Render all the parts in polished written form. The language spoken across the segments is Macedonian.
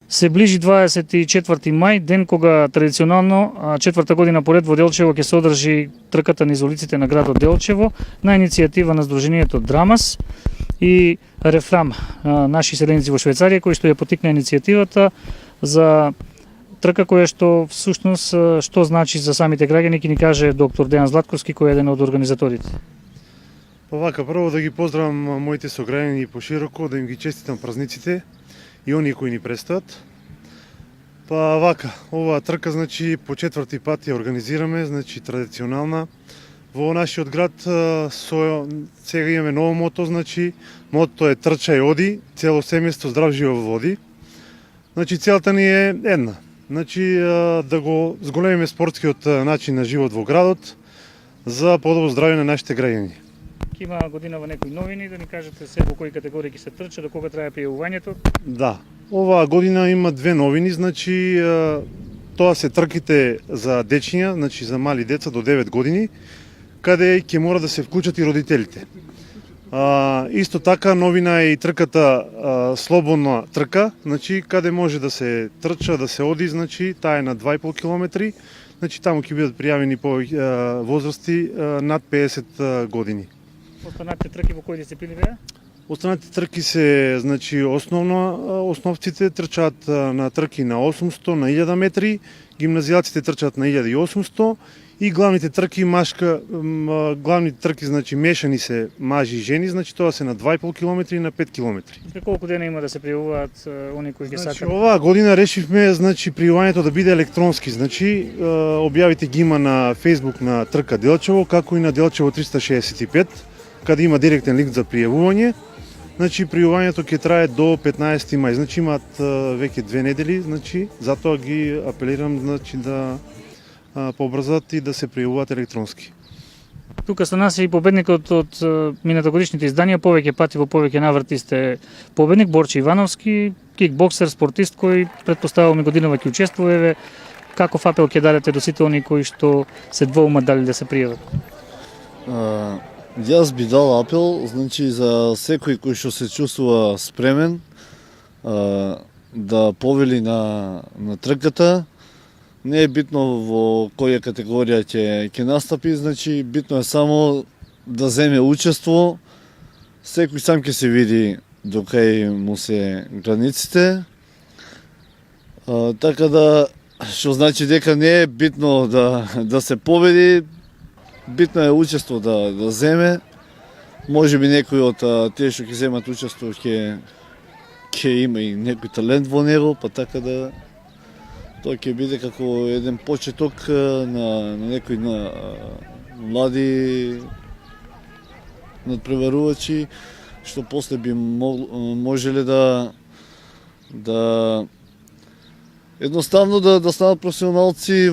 Се ближи 24 мај, ден кога традиционално четврта година поред во Делчево ќе се одржи трката низ улиците на градот Делчево на иницијатива на Сдруженијето Драмас и Рефрам, наши селеници во Швајцарија, кои што ја потикна иницијативата за трка која што всушност што значи за самите граѓани, ќе ни каже доктор Дејан Златковски, кој е еден од организаторите. Па вака, прво да ги поздравам моите сограѓани пошироко, да им ги честитам празниците и оние кои ни престојат. Па вака, оваа трка значи по четврти пат ја организираме, значи традиционална. Во нашиот град сега имаме ново мото, значи мотото е трчај оди, цело семејство здрав живот води. Значи целта ни е една. Значи да го зголемиме спортскиот начин на живот во градот за подобро здравје на нашите граѓани. Има годинава некои новини, да ни кажете се во кои категории ќе се трча, до кога трае пријавувањето? Да, оваа година има две новини, значи тоа се трките за дечиња, значи за мали деца до 9 години, каде ќе мора да се вклучат и родителите. Исто така новина е и трката слободна трка, значи каде може да се трча, да се оди, значи таа е на 2,5 километри, значи таму ќе бидат пријавени по возрасти над 50 години. Останатите трки во кои дисциплини беа? Останатите трки се, значи, основците трчаат на трки на 800, на 1000 метри, гимназијаците трчаат на 1800 и главните трки главните трки, значи, мешани се мажи и жени, значи тоа се на 2,5 километри и на 5 километри. За колку дена има да се пријавуваат они кои ги Значи, сакаат? оваа година решивме, значи, пријавувањето да биде електронски, значи, објавите ги има на Facebook на трка Делчево, како и на Делчево 365, каде има директен линк за пријавување. Значи пријавувањето ќе трае до 15 мај. Значи имаат веќе 2 недели, значи затоа ги апелирам, значи да побрзат и да се пријавуваат електронски. Тука со нас е и победникот од минатогодишните изданија, повеќе пати во повеќе наврати сте победник, Борче Ивановски, кикбоксер, спортист кој претпоставуваме годинава ќе учествува. Каков апел ќе дадете до сите оние кои што се двоумат дали да се пријават? Јас би дал апел, значи за секој кој што се чувствува спремен да повели на трката. Не е битно во која категорија ќе настапи, значи битно е само да земе учество. Секој сам ќе се види докај му се границите. Така да, што значи дека не е битно да се победи, битно е учество да земе. Може би некој од тие што ќе земат учество ќе има и некој талент во него, па така да тоа ќе биде како еден почеток на некои млади надпреварувачи што после би можеле да едноставно да станат професионалци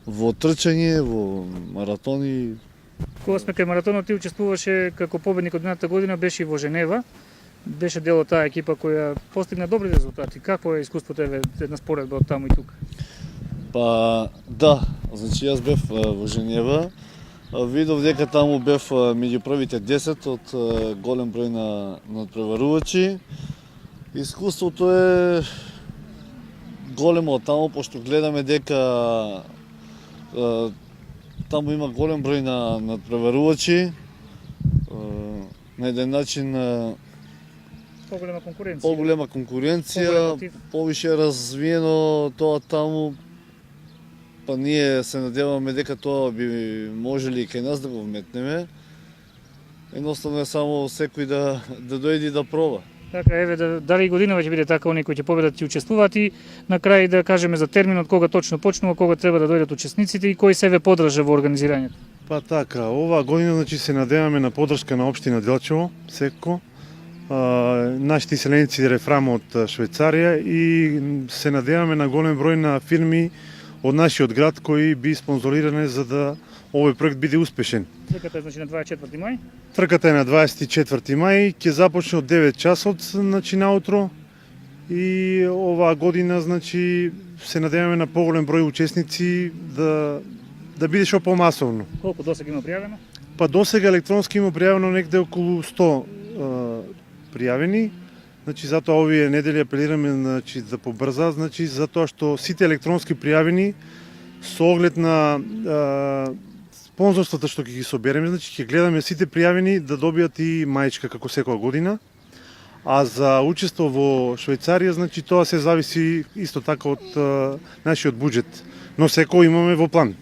во трчање, во маратони. Кога сме кај маратонот, ти учествуваше како победник од минатата година, беше и во Женева. Беше дел од таа екипа која постигна добри резултати. Какво е искуството, една споредба од таму и тука? Па да, значи јас бев во Женева. Видов дека таму бев меѓу првите 10 од голем број на надпреварувачи. Искуството е големо од таму, пошто гледаме дека таму има голем број на надпреварувачи. На еден начин поголема конкуренција, повише развиено тоа таму. Па ние се надеваме дека тоа би можели и кај нас да го вметнеме. Едноставно е само секој да дојде и да проба. Така, дали годинава ќе биде така, оние кои ќе победат и учествуваат и на крај да кажеме за терминот, кога точно почнува, кога треба да дојдат учесниците и кој се ве подржа во организирањето? Па така, оваа година значи се надеваме на поддршка на општина Делчево, секако. Нашите селеници Рефрам од Швајцарија и се надеваме на голем број на фирми од нашиот град кои би спонзориране за да овој проект биде успешен. Трката е значи на 24 мај? Трката е на 24 мај, ќе започне од 9 часот, значи наутро. И оваа година значи се надеваме на поголем број учесници да биде што помасовно. Колку досега има пријавено? Па досега електронски има пријавено некаде околу 100 пријавени. Значи затоа овие недели апелираме да побрза, значи затоа што сите електронски пријавени со оглед на спонзорствата што ќе ги собереме, значи ќе гледаме сите пријавени да добијат и маичка како секоја година. А за учество во Швајцарија, значи тоа се зависи исто така од нашиот буџет, но секој имаме во план.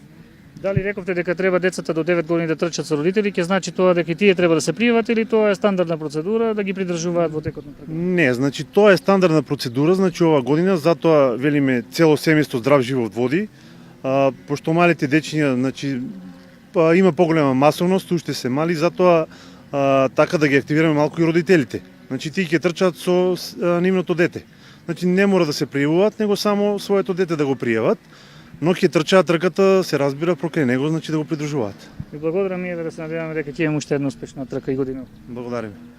Дали рековте дека треба децата до 9 години да трчат со родители, ќе значи тоа дека и тие треба да се пријават или тоа е стандардна процедура да ги придржуваат во текот на трката? Не, значи тоа е стандардна процедура, значи ова година затоа велиме цело семејство здрав живот води, пошто малите дечиња, значи има поголема масовност, уште се мали, затоа така да ги активираме малку и родителите. Значи тие ќе трчаат со нивното дете. Значи не мора да се пријавуваат, него само своето дете да го пријават, но ќе трчаат трката, се разбира, прокрај него, значи да го придружуваат. Ви благодарам и да се надеваме дека ќе имаме уште една успешна трка и година. Благодариме.